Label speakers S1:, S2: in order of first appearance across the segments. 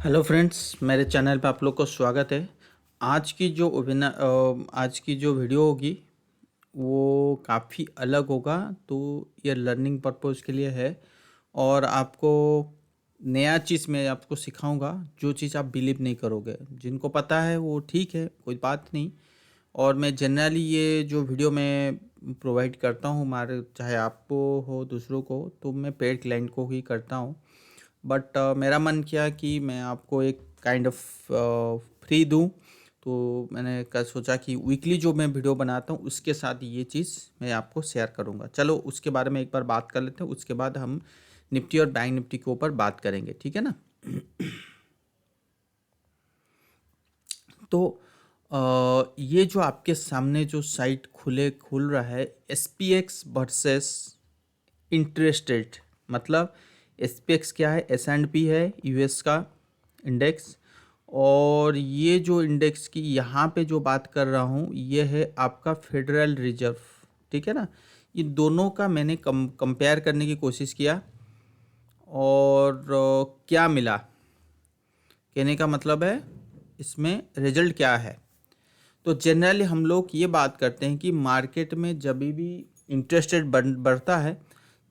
S1: Hello friends, मेरे channel पे आप लोग को स्वागत है। आज की जो वीडियो होगी वो काफ़ी अलग होगा। तो ये लर्निंग पर्पज़ के लिए है और आपको नया चीज़ मैं आपको सिखाऊंगा, जो चीज़ आप बिलीव नहीं करोगे। जिनको पता है वो ठीक है, कोई बात नहीं। और मैं जनरली ये जो वीडियो मैं प्रोवाइड करता हूँ, हमारे चाहे आपको हो दूसरों को, तो मैं पेड क्लाइंट को ही करता हूँ। बट मेरा मन किया कि मैं आपको एक काइंड ऑफ फ्री दूं। तो मैंने सोचा कि वीकली जो मैं वीडियो बनाता हूं उसके साथ ये चीज़ मैं आपको शेयर करूंगा। चलो उसके बारे में एक बार बात कर लेते हैं, उसके बाद हम निफ्टी और बैंक निफ्टी के ऊपर बात करेंगे, ठीक है ना। तो ये जो आपके सामने जो साइट खुल रहा है, SPX वर्सेस इंटरेस्ट रेट, मतलब SPX क्या है, S&P है यूएस का इंडेक्स। और ये जो इंडेक्स की यहाँ पे जो बात कर रहा हूँ ये है आपका फेडरल रिजर्व, ठीक है ना। ये दोनों का मैंने कंपेयर करने की कोशिश किया और क्या मिला, कहने का मतलब है इसमें रिजल्ट क्या है। तो जनरली हम लोग ये बात करते हैं कि मार्केट में जब भी इंटरेस्ट रेट बढ़ता है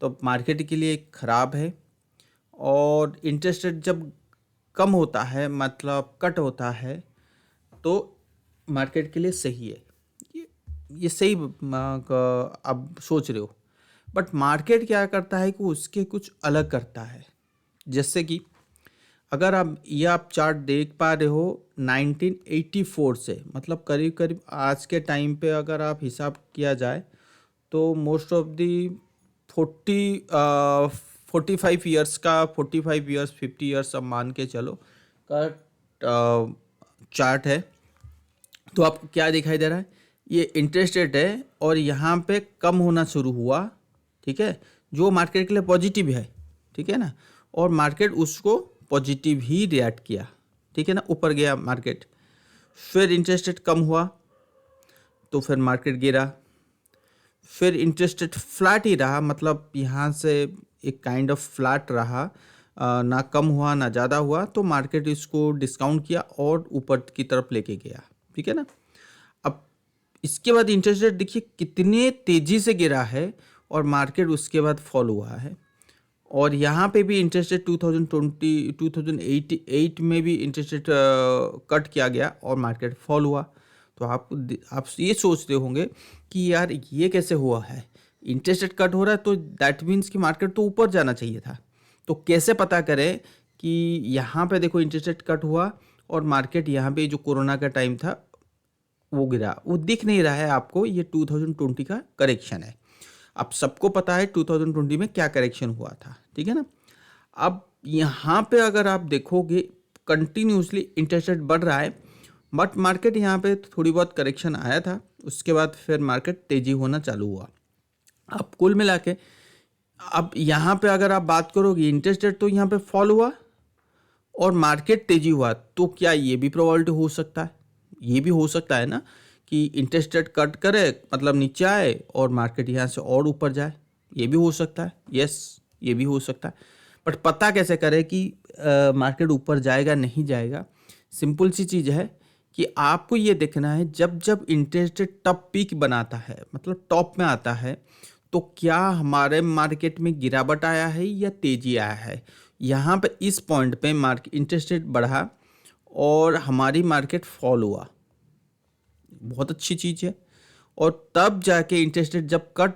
S1: तो मार्केट के लिए ख़राब है, और इंटरेस्ट रेट जब कम होता है मतलब कट होता है तो मार्केट के लिए सही है। ये ये सही आप सोच रहे हो। बट मार्केट क्या करता है कि उसके कुछ अलग करता है। जैसे कि अगर आप चार्ट देख पा रहे हो 1984 से, मतलब करीब करीब आज के टाइम पे अगर आप हिसाब किया जाए तो मोस्ट ऑफ दी 45 ईयर्स का, 45 ईयर्स 50 ईयर्स अब मान के चलो का चार्ट है। तो आपको क्या दिखाई दे रहा है, ये इंटरेस्ट रेट है और यहाँ पे कम होना शुरू हुआ, ठीक है, जो मार्केट के लिए पॉजिटिव है, ठीक है ना। और मार्केट उसको पॉजिटिव ही रिएक्ट किया, ठीक है ना, ऊपर गया मार्केट। फिर इंटरेस्ट रेट कम हुआ तो फिर मार्केट गिरा। फिर इंटरेस्ट रेट फ्लैट ही रहा, मतलब यहाँ से एक काइंड ऑफ फ्लैट रहा, ना कम हुआ ना ज़्यादा हुआ, तो मार्केट इसको डिस्काउंट किया और ऊपर की तरफ लेके गया, ठीक है ना। अब इसके बाद इंटरेस्ट रेट देखिए कितने तेज़ी से गिरा है और मार्केट उसके बाद फॉल हुआ है। और यहाँ पे भी इंटरेस्ट रेट 2008 में भी इंटरेस्ट रेट कट किया गया और मार्केट फॉल हुआ। तो आप ये सोचते होंगे कि यार ये कैसे हुआ है, इंटरेस्ट रेट कट हो रहा है तो दैट मीन्स कि मार्केट तो ऊपर जाना चाहिए था। तो कैसे पता करें कि यहाँ पे देखो इंटरेस्ट रेट कट हुआ और मार्केट यहाँ पे जो कोरोना का टाइम था वो गिरा, वो दिख नहीं रहा है आपको। ये 2020 का करेक्शन है। अब सबको पता है 2020 में क्या करेक्शन हुआ था, ठीक है ना। अब यहाँ पे अगर आप देखोगे कंटिन्यूसली इंटरेस्ट रेट बढ़ रहा है, बट मार्केट यहाँ पे थोड़ी बहुत करेक्शन आया था, उसके बाद फिर मार्केट तेजी होना चालू हुआ। अब कुल मिला के अब यहाँ पे अगर आप बात करोगे इंटरेस्ट रेट तो यहाँ पे फॉल हुआ और मार्केट तेजी हुआ, तो क्या ये भी प्रोबेबिलिटी हो सकता है, ये भी हो सकता है ना कि इंटरेस्ट रेट कट करे मतलब नीचे आए और मार्केट यहाँ से और ऊपर जाए, ये भी हो सकता है। यस, ये भी हो सकता है। बट पता कैसे करें कि मार्केट ऊपर जाएगा नहीं जाएगा। सिंपल सी चीज़ है कि आपको ये देखना है जब जब इंटरेस्ट रेट टॉप पीक बनाता है, मतलब टॉप में आता है, तो क्या हमारे मार्केट में गिरावट आया है या तेजी आया है। यहाँ पे इस पॉइंट पे मार्केट इंटरेस्ट रेट बढ़ा और हमारी मार्केट फॉल हुआ, बहुत अच्छी चीज़ है। और तब जाके इंटरेस्ट रेट जब कट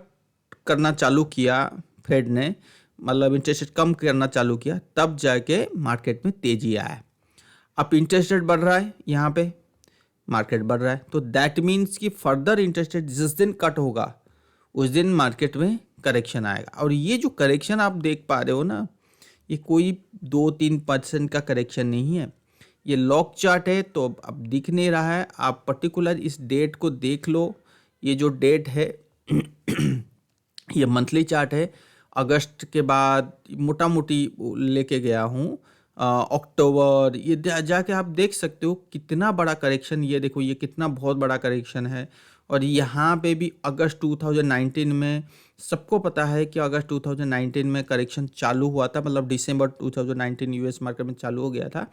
S1: करना चालू किया फेड ने, मतलब इंटरेस्ट रेट कम करना चालू किया, तब जाके मार्केट में तेजी आया। अब इंटरेस्ट रेट बढ़ रहा है, यहाँ पे मार्केट बढ़ रहा है, तो दैट मीन्स कि फर्दर इंटरेस्ट रेट जिस दिन कट होगा उस दिन मार्केट में करेक्शन आएगा। और ये जो करेक्शन आप देख पा रहे हो ना, ये कोई 2-3% का करेक्शन नहीं है, ये लॉक चार्ट है। तो अब दिख नहीं रहा है, आप पर्टिकुलर इस डेट को देख लो। ये जो डेट है ये मंथली चार्ट है। अगस्त के बाद मोटा मोटी लेके गया हूँ अक्टूबर, ये जाके आप देख सकते हो कितना बड़ा करेक्शन। ये देखो ये कितना बहुत बड़ा करेक्शन है। और यहाँ पे भी अगस्त 2019 में सबको पता है कि अगस्त 2019 में करेक्शन चालू हुआ था, मतलब दिसंबर 2019 यूएस मार्केट में चालू हो गया था,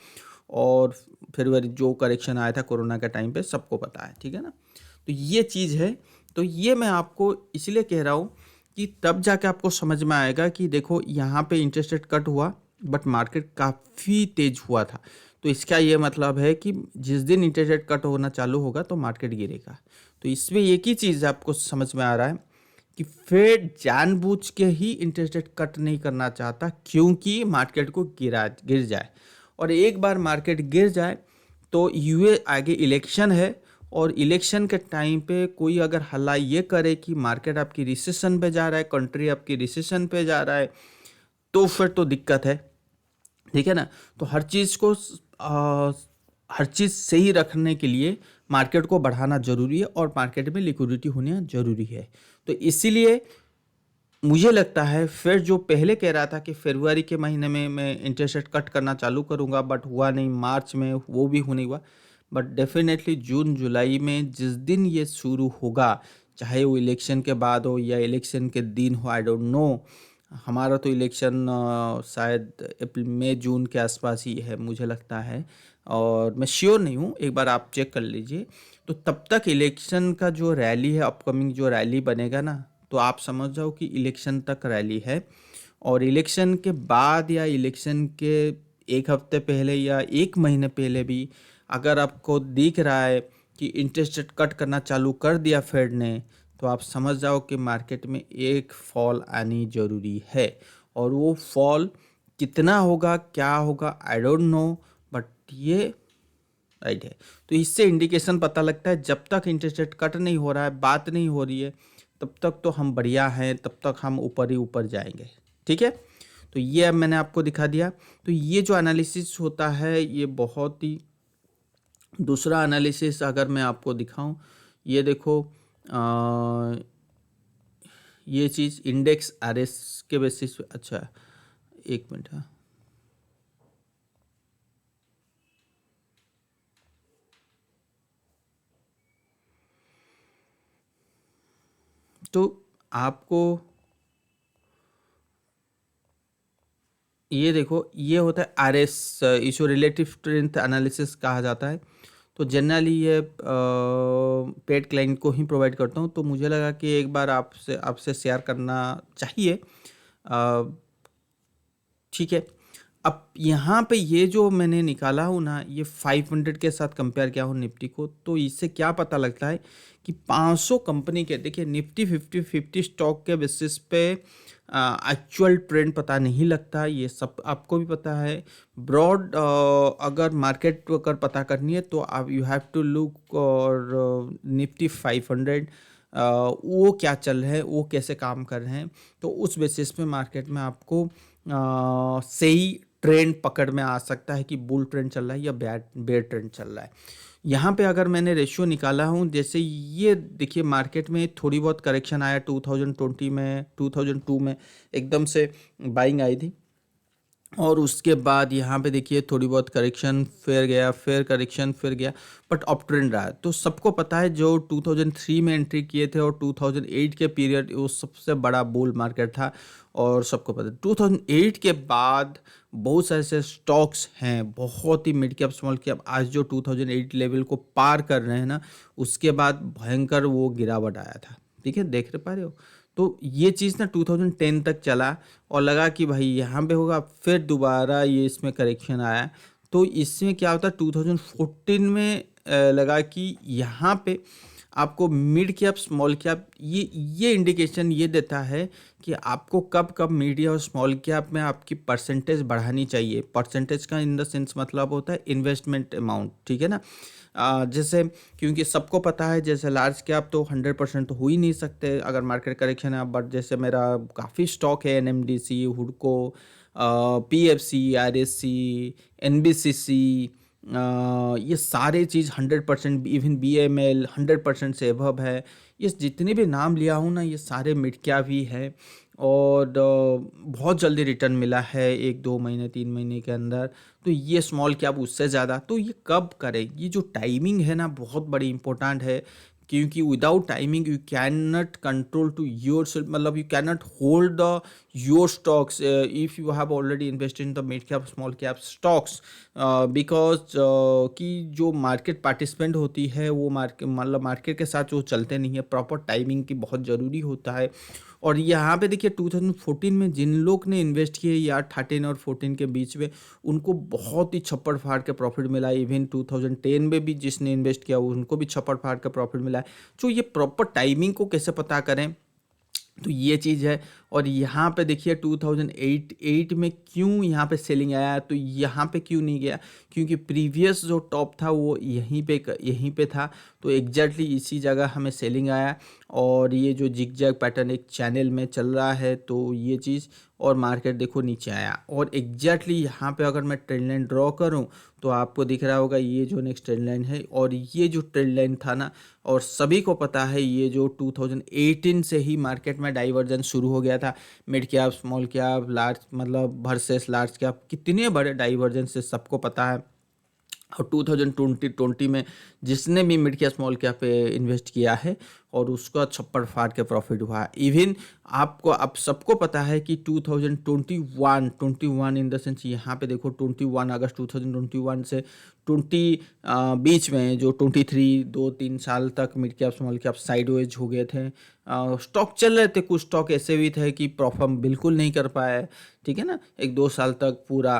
S1: और फरवरी जो करेक्शन आया था कोरोना के टाइम पे सबको पता है, ठीक है ना। तो ये चीज़ है। तो ये मैं आपको इसलिए कह रहा हूँ कि तब जाके आपको समझ में आएगा कि देखो यहाँ पे इंटरेस्ट रेट कट हुआ बट मार्केट काफ़ी तेज हुआ था। तो इसका ये मतलब है कि जिस दिन इंटरेस्ट रेट कट होना चालू होगा तो मार्केट गिरेगा। तो इसमें एक ही चीज़ आपको समझ में आ रहा है कि फेड जानबूझ के ही इंटरेस्ट रेट कट नहीं करना चाहता, क्योंकि मार्केट को गिर जाए। और एक बार मार्केट गिर जाए तो यूए आगे इलेक्शन है, और इलेक्शन के टाइम पे कोई अगर हल्ला ये करे कि मार्केट आपकी रिसेशन पे जा रहा है, कंट्री आपकी रिसेशन पे जा रहा है, तो फिर तो दिक्कत है, ठीक है ना। तो हर चीज़ सही रखने के लिए मार्केट को बढ़ाना जरूरी है और मार्केट में लिक्विडिटी होना जरूरी है। तो इसीलिए मुझे लगता है फिर जो पहले कह रहा था कि फरवरी के महीने में मैं इंटरेस्ट रेट कट करना चालू करूंगा, बट हुआ नहीं, मार्च में वो भी नहीं हुआ। बट डेफिनेटली जून जुलाई में जिस दिन ये शुरू होगा, चाहे वो इलेक्शन के बाद हो या इलेक्शन के दिन हो, आई डोंट नो। हमारा तो इलेक्शन शायद अप्रैल मई जून के आसपास ही है मुझे लगता है, और मैं श्योर नहीं हूँ, एक बार आप चेक कर लीजिए। तो तब तक इलेक्शन का जो रैली है, अपकमिंग जो रैली बनेगा ना, तो आप समझ जाओ कि इलेक्शन तक रैली है। और इलेक्शन के बाद या इलेक्शन के एक हफ्ते पहले या एक महीने पहले भी अगर आपको दिख रहा है कि इंटरेस्ट रेट कट करना चालू कर दिया फेड ने, तो आप समझ जाओ कि मार्केट में एक फॉल आनी जरूरी है। और वो फॉल कितना होगा, क्या होगा, आई डोंट नो, बट ये राइट है। तो इससे इंडिकेशन पता लगता है जब तक इंटरेस्ट रेट कट नहीं हो रहा है, बात नहीं हो रही है, तब तक तो हम बढ़िया हैं, तब तक हम ऊपर ही ऊपर जाएंगे, ठीक है। तो ये अब मैंने आपको दिखा दिया। तो ये जो एनालिसिस होता है ये बहुत ही, दूसरा एनालिसिस अगर मैं आपको दिखाऊं, ये देखो, ये चीज़ इंडेक्स आरएस के बेसिस पे, अच्छा एक मिनट, हाँ, तो आपको ये देखो, ये होता है RS, issue relative strength analysis कहा जाता है। तो जनरली ये पेड क्लाइंट को ही प्रोवाइड करता हूँ, तो मुझे लगा कि एक बार आपसे आपसे शेयर करना चाहिए, ठीक है। अब यहाँ पे ये जो मैंने निकाला हूँ ना, ये 500 के साथ कंपेयर किया हूँ निफ्टी को, तो इससे क्या पता लगता है कि 500 कंपनी के, देखिए निफ्टी 50 स्टॉक के बेसिस पे एक्चुअल ट्रेंड पता नहीं लगता, ये सब आपको भी पता है। ब्रॉड अगर मार्केट अगर पता करनी है तो आप यू हैव टू लुक और निफ्टी 500, वो क्या चल रहे हैं, वो कैसे काम कर रहे हैं, तो उस बेसिस पे मार्केट में आपको सही ट्रेंड पकड़ में आ सकता है कि बुल ट्रेंड चल रहा है या बैड बेयर ट्रेंड चल रहा है। यहाँ पे अगर मैंने रेशियो निकाला हूँ, जैसे ये देखिए मार्केट में थोड़ी बहुत करेक्शन आया 2020 में, 2002 में एकदम से बाइंग आई थी, और उसके बाद यहाँ पे देखिए थोड़ी बहुत करेक्शन, फिर गया, फिर करेक्शन, फिर गया, बट अप ट्रेंड रहा है। तो सबको पता है जो 2003 में एंट्री किए थे और 2008 के पीरियड, वो सबसे बड़ा बुल मार्केट था, और सबको पता है 2008 के बाद बहुत सारे ऐसे स्टॉक्स हैं, बहुत ही मिड कैप स्मॉल कैप, आज जो 2008 लेवल को पार कर रहे हैं ना, उसके बाद भयंकर वो गिरावट आया था, ठीक है, देख पा रहे हो। तो ये चीज़ ना 2010 तक चला और लगा कि भाई यहाँ पे होगा, फिर दोबारा ये इसमें करेक्शन आया। तो इसमें क्या होता है 2014 में लगा कि यहाँ पे आपको मिड कैप स्मॉल कैप, ये इंडिकेशन ये देता है कि आपको कब कब मिड और स्मॉल कैप में आपकी परसेंटेज बढ़ानी चाहिए। परसेंटेज का इन द सेंस मतलब होता है इन्वेस्टमेंट अमाउंट, ठीक है ना। जैसे क्योंकि सबको पता है जैसे लार्ज कैप तो 100% तो हो ही नहीं सकते अगर मार्केट करेक्शन है, बट जैसे मेरा काफ़ी स्टॉक है, एनएमडीसी, हुडको, पीएफसी, आरएससी, एनबीसीसी, ये सारे चीज़ 100%, इवन बीएमएल 100% से एभव है। ये जितने भी नाम लिया हूँ ना, ये सारे मिड कैप ही है, और बहुत जल्दी रिटर्न मिला है 1-2 महीने 3 महीने के अंदर। तो ये स्मॉल कैप उससे ज़्यादा, तो ये कब करें, ये जो टाइमिंग है ना बहुत बड़ी इंपॉर्टेंट है, क्योंकि without timing you can not control to your self, मतलब you can not hold the your stocks if you have already invested in the mid cap small cap stocks, because कि जो market participant होती है वो market, मतलब market के साथ वो चलते नहीं है, प्रॉपर टाइमिंग की बहुत ज़रूरी होता है। और यहाँ पे देखिए 2014 में जिन लोग ने इन्वेस्ट किए या 13 और 14 के बीच में, उनको बहुत ही छप्पड़ फाड़ के प्रॉफिट मिला। इवन 2010 में भी जिसने इन्वेस्ट किया उनको भी छप्पड़ फाड़ के प्रॉफिट मिला है। तो ये प्रॉपर टाइमिंग को कैसे पता करें, तो ये चीज़ है। और यहाँ पे देखिए 2008 में क्यों यहाँ पे सेलिंग आया, तो यहाँ पे क्यों नहीं गया, क्योंकि प्रीवियस जो टॉप था वो यहीं पे था, तो एग्जैक्टली इसी जगह हमें सेलिंग आया। और ये जो जिगजैग पैटर्न एक चैनल में चल रहा है, तो ये चीज़, और मार्केट देखो नीचे आया। और एग्जैक्टली यहाँ पे अगर मैं ट्रेंड लाइन ड्रॉ करूँ तो आपको दिख रहा होगा ये जो नेक्स्ट ट्रेंड लाइन है, और ये जो ट्रेंड लाइन था ना, और सभी को पता है ये जो 2018 से ही मार्केट में डाइवर्जन शुरू हो गया था। Mid cap small cap large, मतलब वर्सेस लार्ज कैप, कितने बड़े डाइवर्जन से सबको पता है। और 2020 में जिसने भी मिड कैप स्मॉल कैप पे इन्वेस्ट किया है और उसका छप्पड़ फाड़ के प्रॉफिट हुआ है। इवन आपको अब सबको पता है कि 2021 इन द सेंस, यहाँ पे देखो 21 अगस्त 2021 से 20 बीच में जो 23 2-3 साल तक mid cap small cap sideways हो गए थे। स्टॉक चल रहे थे, कुछ स्टॉक ऐसे भी थे कि परफॉर्म बिल्कुल नहीं कर पाए, ठीक है ना, 1-2 साल तक पूरा।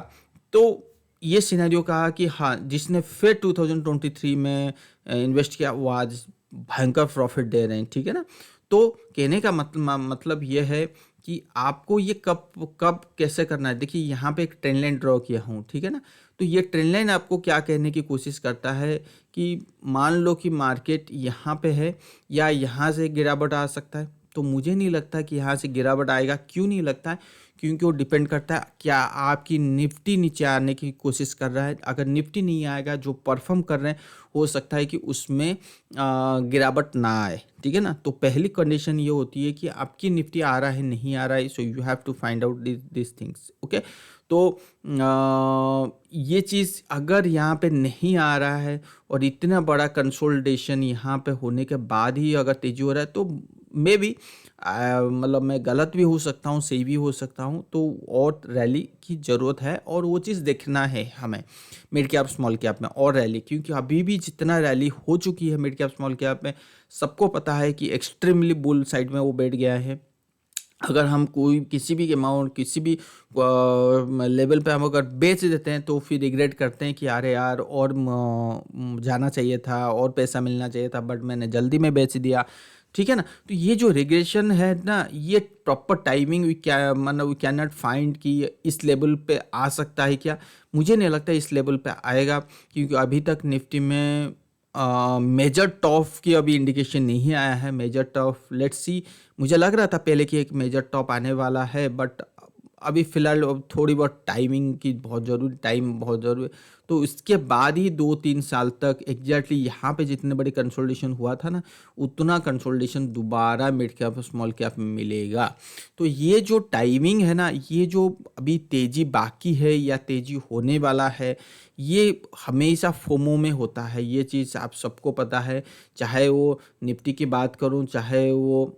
S1: तो ये सिनेरियो कहा कि हाँ, जिसने फिर 2023 में इन्वेस्ट किया वो आज भयंकर प्रॉफिट दे रहे हैं, ठीक है ना। तो कहने का मतलब ये है कि आपको ये कब कब कैसे करना है। देखिए यहाँ पे एक ट्रेंड लाइन ड्रॉ किया हूँ, ठीक है ना। तो ये ट्रेंड लाइन आपको क्या कहने की कोशिश करता है कि मान लो कि मार्केट यहाँ पे है या यहाँ से गिरावट आ सकता है, तो मुझे नहीं लगता कि यहाँ से गिरावट आएगा। क्यों नहीं लगता है, क्योंकि वो डिपेंड करता है क्या आपकी निफ्टी नीचे आने की कोशिश कर रहा है। अगर निफ्टी नहीं आएगा, जो परफॉर्म कर रहे हैं, हो सकता है कि उसमें गिरावट ना आए, ठीक है ना। तो पहली कंडीशन ये होती है कि आपकी निफ्टी आ रहा है नहीं आ रहा है, so you have to find out this things, okay. तो ये चीज़ अगर यहाँ पे नहीं आ रहा है और इतना बड़ा कंसोलिडेशन यहाँ पे होने के बाद ही अगर तेजी हो रहा है, तो मे बी मतलब मैं गलत भी हो सकता हूँ, सही भी हो सकता हूँ। तो और रैली की ज़रूरत है, और वो चीज़ देखना है हमें मिड कैप स्मॉल कैप में और रैली, क्योंकि अभी भी जितना रैली हो चुकी है मिड कैप स्मॉल कैप में, सबको पता है कि एक्सट्रीमली बुल साइड में वो बैठ गया है। अगर हम कोई किसी भी अमाउंट किसी भी लेवल पे हम अगर बेच देते हैं, तो फिर रिग्रेट करते हैं कि अरे यार और जाना चाहिए था और पैसा मिलना चाहिए था, बट मैंने जल्दी में बेच दिया, ठीक है ना। तो ये जो रिग्रेशन है ना, ये प्रॉपर टाइमिंग वी क्या, मतलब वी कैन नॉट फाइंड कि इस लेवल पे आ सकता है क्या। मुझे नहीं लगता इस लेवल पे आएगा, क्योंकि अभी तक निफ्टी में मेजर टॉप की अभी इंडिकेशन नहीं आया है। मेजर टॉप लेट्स सी, मुझे लग रहा था पहले कि एक मेजर टॉप आने वाला है, बट अभी फ़िलहाल थोड़ी बहुत टाइमिंग की बहुत ज़रूरी, टाइम बहुत ज़रूरी। तो इसके बाद ही 2-3 साल तक एग्जैक्टली यहाँ पे जितने बड़े कंसोलिडेशन हुआ था ना, उतना कंसोलिडेशन दोबारा मिड कैप स्मॉल कैप में मिलेगा। तो ये जो टाइमिंग है ना, ये जो अभी तेज़ी बाकी है या तेज़ी होने वाला है, ये हमेशा फोमो में होता है। ये चीज़ आप सबको पता है, चाहे वो निफ्टी की बात करूँ, चाहे वो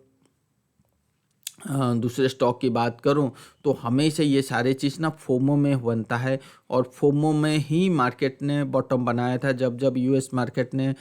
S1: दूसरे स्टॉक की बात करूं, तो हमेशा ये सारे चीज़ ना फोमो में बनता है। और फोमो में ही मार्केट ने बॉटम बनाया था। जब जब यूएस मार्केट ने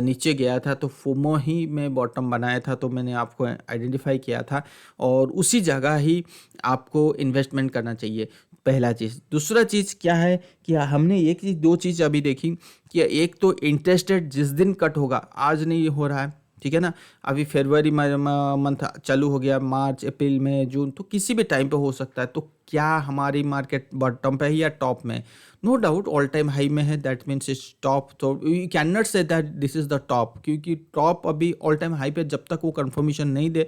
S1: नीचे गया था, तो फोमो ही में बॉटम बनाया था। तो मैंने आपको आइडेंटिफाई किया था, और उसी जगह ही आपको इन्वेस्टमेंट करना चाहिए, पहला चीज़। दूसरा चीज़ क्या है कि हमने एक चीज़, दो चीज़ अभी देखी कि एक तो इंटरेस्ट रेट जिस दिन कट होगा, आज नहीं हो रहा है, ठीक है ना। अभी फरवरी मंथ चालू हो गया, मार्च अप्रैल मई जून, तो किसी भी टाइम पे हो सकता है। तो क्या हमारी मार्केट बॉटम पे है या टॉप में? No doubt all time high में है, दैट मीन्स इट्स टॉप। तो you can not say that this is the top, क्योंकि टॉप अभी ऑल टाइम हाई पे जब तक वो कंफर्मेशन नहीं दे,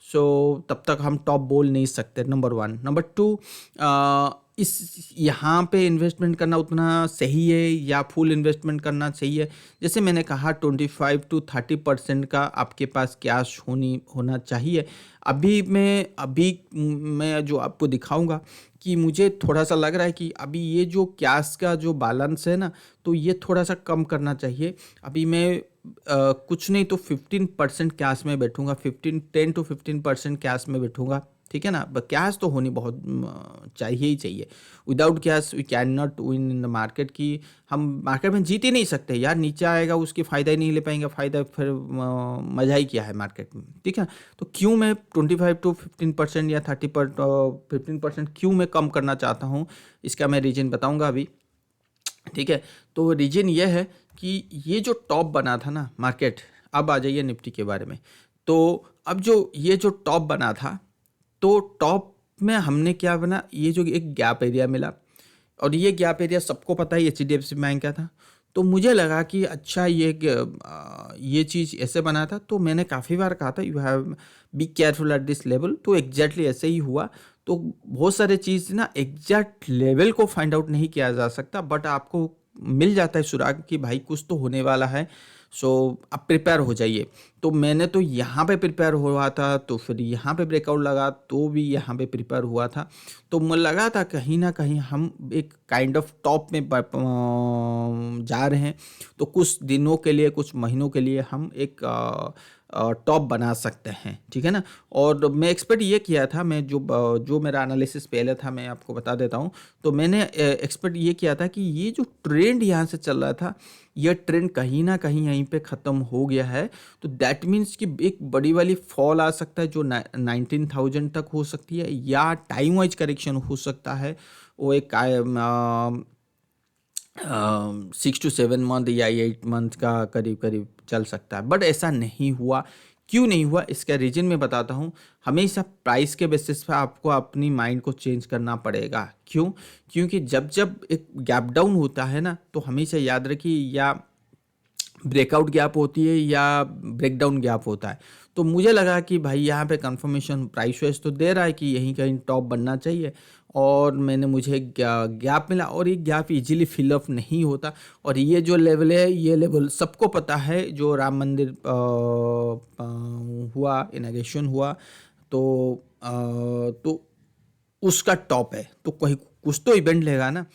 S1: सो तब तक हम टॉप बोल नहीं सकते, नंबर 1। नंबर 2, इस यहाँ पे इन्वेस्टमेंट करना उतना सही है या फुल इन्वेस्टमेंट करना सही है? जैसे मैंने कहा 25-30% का आपके पास कैश होना चाहिए। अभी मैं जो आपको दिखाऊंगा कि मुझे थोड़ा सा लग रहा है कि अभी ये जो कैश का जो बैलेंस है ना, तो ये थोड़ा सा कम करना चाहिए। अभी मैं कुछ नहीं तो 15% कैश में बैठूंगा, 10 to 15% कैश में बैठूंगा, ठीक है ना। कैश तो होनी बहुत चाहिए ही चाहिए। Without cash we can not win in the market, की हम मार्केट में जीत ही नहीं सकते यार। नीचे आएगा उसकी फ़ायदा ही नहीं ले पाएंगे, फ़ायदा फिर मज़ा ही क्या है मार्केट में, ठीक है। तो क्यों मैं 25 to 15% या 15% क्यों मैं कम करना चाहता हूँ, इसका मैं रीज़न बताऊँगा अभी, ठीक है। तो रीजन ये है कि ये जो टॉप बना था ना मार्केट, अब आ जाइए निफ्टी के बारे में। तो अब जो ये जो टॉप बना था, तो टॉप में हमने क्या बना, ये जो एक गैप एरिया मिला, और ये गैप एरिया सबको पता है HDFC बैंक का था। तो मुझे लगा कि अच्छा ये चीज़ ऐसे बना था, तो मैंने काफ़ी बार कहा था you have be careful eight this level, तो एग्जैक्टली ऐसे ही हुआ। तो बहुत सारे चीज़ ना एग्जैक्ट लेवल को फाइंड आउट नहीं किया जा सकता, बट आपको मिल जाता है सुराग कि भाई कुछ तो होने वाला है, सो आप प्रिपेयर हो जाइए। तो मैंने तो यहाँ पे प्रिपेयर हुआ था, तो फिर यहाँ पे ब्रेकआउट लगा तो भी यहाँ पे प्रिपेयर हुआ था। तो मुझे लगा था कहीं ना कहीं हम एक काइंड ऑफ टॉप में जा रहे हैं, तो कुछ दिनों के लिए, कुछ महीनों के लिए हम एक टॉप बना सकते हैं, ठीक है ना। और मैं एक्सपेक्ट ये किया था, मैं जो मेरा एनालिसिस पहले था मैं आपको बता देता हूँ। तो मैंने एक्सपेक्ट ये किया था कि ये जो ट्रेंड यहाँ से चल रहा था, ये ट्रेंड कहीं ना कहीं यहीं पे ख़त्म हो गया है। तो दैट मीन्स कि एक बड़ी वाली फॉल आ सकता है जो 19,000 तक हो सकती है, या टाइम वाइज करेक्शन हो सकता है, वो एक 6 to 7 मंथ या 8 मंथ का करीब करीब चल सकता है। बट ऐसा नहीं हुआ। क्यों नहीं हुआ, इसका रीज़न मैं बताता हूँ। हमेशा प्राइस के बेसिस पे आपको अपनी माइंड को चेंज करना पड़ेगा। क्यों? क्योंकि जब जब एक गैप डाउन होता है ना, तो हमेशा याद रखिए, या ब्रेकआउट गैप होती है या ब्रेकडाउन गैप होता है। तो मुझे लगा कि भाई यहाँ पे कंफर्मेशन प्राइस वाइज तो दे रहा है कि यहीं कहीं टॉप बनना चाहिए, और मुझे गैप मिला, और ये गैप इजीली फिलअप नहीं होता। और ये जो लेवल है, ये लेवल सबको पता है, जो राम मंदिर हुआ, इनॉग्रेशन हुआ, तो उसका टॉप है, तो कहीं कुछ तो इवेंट लेगा ना।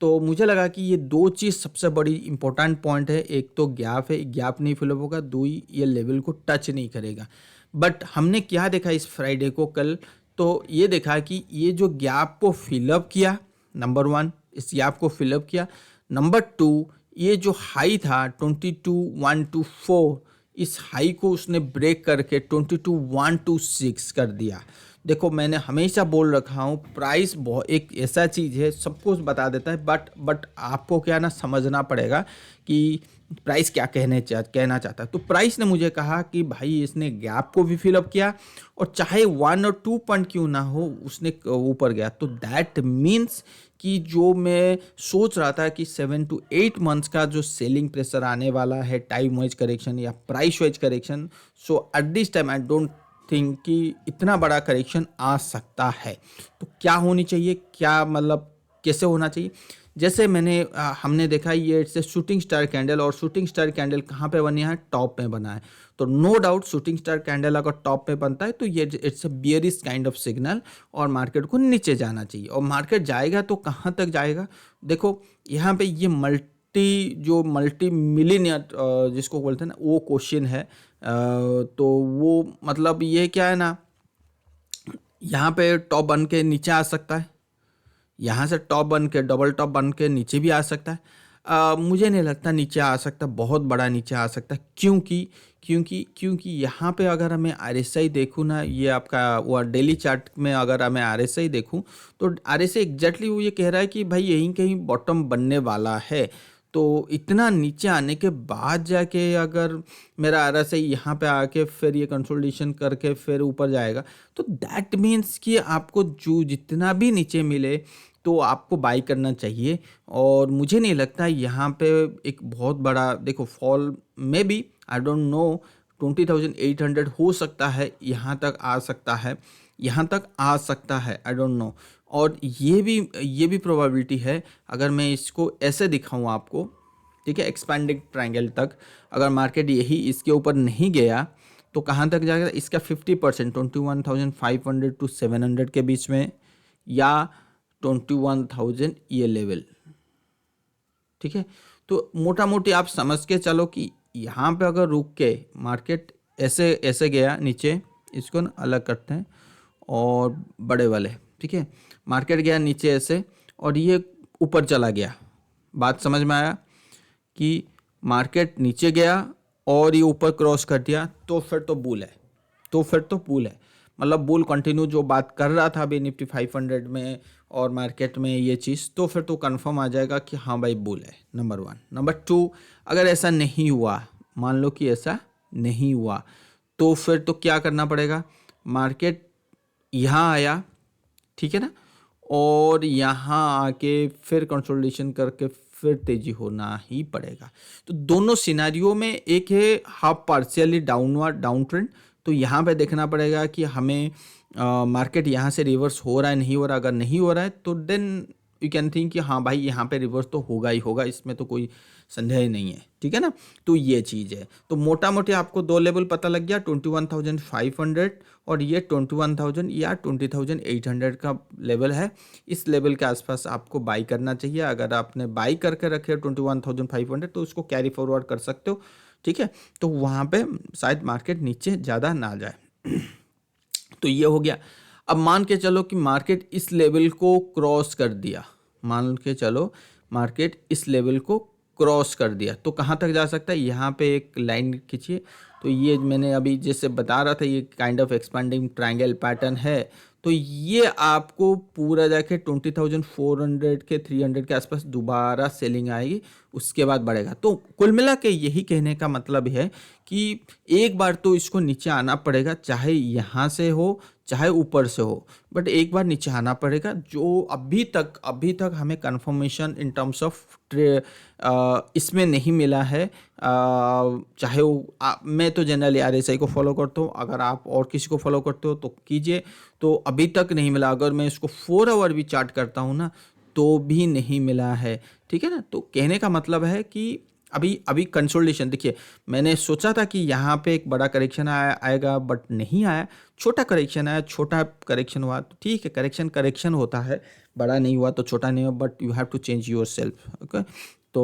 S1: तो मुझे लगा कि ये दो चीज़ सबसे बड़ी इंपॉर्टेंट पॉइंट है। एक तो गैप है, गैप नहीं फिलअप होगा, दूई ये लेवल को टच नहीं करेगा। बट हमने क्या देखा इस फ्राइडे को कल, तो ये देखा कि ये जो गैप को फिलअप किया, नंबर वन, इस गैप को फिलअप किया। नंबर टू, ये जो हाई था 22,124, इस हाई को उसने ब्रेक करके 22,126 कर दिया। देखो मैंने हमेशा बोल रखा हूँ, प्राइस बहुत एक ऐसा चीज़ है, सबको बता देता है, बट आपको क्या ना समझना पड़ेगा कि प्राइस क्या कहना चाहता है। तो प्राइस ने मुझे कहा कि भाई इसने गैप को भी फिलअप किया, और चाहे 1 और 2 पॉइंट क्यों ना हो उसने ऊपर गया। तो दैट मीन्स कि जो मैं सोच रहा था कि 7 to 8 मंथ्स का जो सेलिंग प्रेशर आने वाला है, टाइम वाइज करेक्शन या price wise correction, so eight this time I don't think कि इतना बड़ा करेक्शन आ सकता है। तो क्या होनी चाहिए, क्या मतलब कैसे होना चाहिए, जैसे हमने देखा ये it's a shooting star candle, और शूटिंग स्टार कैंडल कहाँ पे बनी है, टॉप में बना है। तो no doubt shooting star candle अगर टॉप पे बनता है तो ये it's a bearish kind of signal, और मार्केट को नीचे जाना चाहिए। और मार्केट जाएगा तो कहाँ तक जाएगा, देखो यहाँ पे ये मल्टी मिलियनियर जिसको बोलते हैं ना, वो क्वेश्चन है। तो वो मतलब ये क्या है ना, यहाँ पे टॉप बन के नीचे आ सकता है, यहाँ से टॉप बन के डबल टॉप बन के नीचे भी आ सकता है। मुझे नहीं लगता नीचे आ सकता, बहुत बड़ा नीचे आ सकता है। क्योंकि यहाँ पे अगर हमें RSI देखूँ ना, ये आपका वो डेली चार्ट में अगर हमें RSI देखूँ, तो RSI एग्जैक्टली वो ये कह रहा है कि भाई यहीं कहीं बॉटम बनने वाला है। तो इतना नीचे आने के बाद जाके अगर मेरा RSI यहाँ पे आके फिर ये कंसोलिडेशन करके फिर ऊपर जाएगा, तो दैट मीन्स कि आपको जो जितना भी नीचे मिले तो आपको बाई करना चाहिए। और मुझे नहीं लगता यहाँ पे एक बहुत बड़ा, देखो फॉल में भी आई डोंट नो 20,800 हो सकता है, यहाँ तक आ सकता है, यहाँ तक आ सकता है, आई डोंट नो। और ये भी प्रोबेबिलिटी है, अगर मैं इसको ऐसे दिखाऊं आपको, ठीक है, एक्सपैंडिंग ट्रायंगल तक अगर मार्केट यही इसके ऊपर नहीं गया तो कहाँ तक जाएगा, इसका 50% 21,500 to 700 के बीच में, या 21,000 ये लेवल, ठीक है। तो मोटा मोटी आप समझ के चलो कि यहाँ पे अगर रुक के मार्केट ऐसे ऐसे गया नीचे, इसको ना अलग करते हैं और बड़े वाले, ठीक है, मार्केट गया नीचे ऐसे और ये ऊपर चला गया, बात समझ में आया कि मार्केट नीचे गया और ये ऊपर क्रॉस कर दिया, तो फिर तो बुल है, तो फिर तो बुल है, मतलब बुल कंटिन्यू जो बात कर रहा था अभी निफ्टी 500 में और मार्केट में ये चीज़, तो फिर तो कंफर्म आ जाएगा कि हाँ भाई बुल है, नंबर 1। नंबर 2, अगर ऐसा नहीं हुआ, मान लो कि ऐसा नहीं हुआ, तो फिर तो क्या करना पड़ेगा, मार्केट यहाँ आया, ठीक है ना, और यहाँ आके फिर कंसोलिडेशन करके फिर तेजी होना ही पड़ेगा। तो दोनों सिनारियो में एक है half partially downward down trend, तो यहाँ पे देखना पड़ेगा कि हमें मार्केट यहाँ से रिवर्स हो रहा है नहीं हो रहा, अगर नहीं हो रहा है तो देन यू कैन थिंक कि हाँ भाई यहाँ पे रिवर्स तो होगा ही होगा, इसमें तो कोई संदेह ही नहीं है, ठीक है ना। तो ये चीज़ है, तो मोटा मोटी आपको दो लेवल पता लग गया, 21,500 और ये 21,000 या 20,800 का लेवल है। इस लेवल के आसपास आपको बाई करना चाहिए। अगर आपने बाई करके रखे 21,500 तो उसको कैरी फॉरवर्ड कर सकते हो, ठीक है। तो वहाँ पे शायद मार्केट नीचे ज़्यादा ना जाए। तो ये हो गया। अब मान के चलो कि मार्केट इस लेवल को क्रॉस कर दिया, मान के चलो मार्केट इस लेवल को क्रॉस कर दिया, तो कहाँ तक जा सकता है, यहाँ पे एक लाइन खींचिए। तो ये मैंने अभी जैसे बता रहा था, ये kind of expanding triangle pattern है। तो ये आपको पूरा जाके 20,400 के 300 के आसपास दोबारा सेलिंग आएगी, उसके बाद बढ़ेगा। तो कुल मिला के यही कहने का मतलब है कि एक बार तो इसको नीचे आना पड़ेगा, चाहे यहाँ से हो चाहे ऊपर से हो, बट एक बार नीचे आना पड़ेगा, जो अभी तक हमें कंफर्मेशन इन टर्म्स ऑफ इसमें नहीं मिला है। चाहे वो मैं तो जनरली RSI को फॉलो करता हूँ, अगर आप और किसी को फॉलो करते हो तो कीजिए। तो अभी तक नहीं मिला, अगर मैं इसको 4 आवर भी चार्ट करता हूँ ना तो भी नहीं मिला है, ठीक है ना। तो कहने का मतलब है कि अभी कंसोलिडेशन, देखिए मैंने सोचा था कि यहाँ पे एक बड़ा करेक्शन आएगा, बट नहीं आया, छोटा करेक्शन आया, छोटा करेक्शन हुआ तो ठीक है, करेक्शन होता है, बड़ा नहीं हुआ तो छोटा नहीं हुआ, but you have to change yourself, okay. तो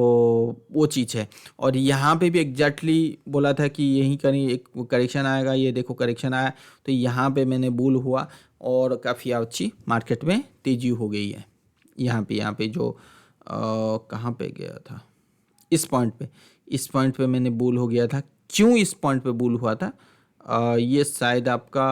S1: वो चीज़ है। और यहाँ पे भी एग्जैक्टली बोला था कि यहीं कहीं एक करेक्शन आएगा, ये देखो करेक्शन आया, तो यहाँ पे मैंने बुल हुआ और काफ़ी अच्छी मार्केट में तेज़ी हो गई है। यहाँ पे जो कहाँ पे गया था, इस पॉइंट पे मैंने बुल हो गया था। क्यों इस पॉइंट पे बुल हुआ था, ये शायद आपका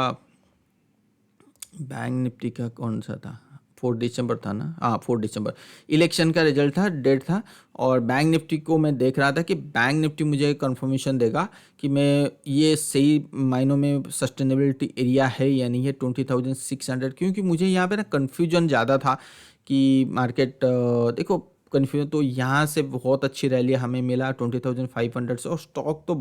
S1: बैंक निफ्टी का कौन सा था, 4 दिसंबर था ना, हाँ 4 दिसंबर इलेक्शन का रिजल्ट था, डेट था। और बैंक निफ्टी को मैं देख रहा था कि बैंक निफ्टी मुझे कंफर्मेशन देगा कि मैं ये सही मायनों में सस्टेनेबिलिटी एरिया है या नहीं है 20,600, क्योंकि मुझे यहाँ पे ना कन्फ्यूजन ज़्यादा था कि मार्केट देखो कन्फ्यूजन, तो यहाँ से बहुत अच्छी रैली हमें मिला 20,500 से, और स्टॉक तो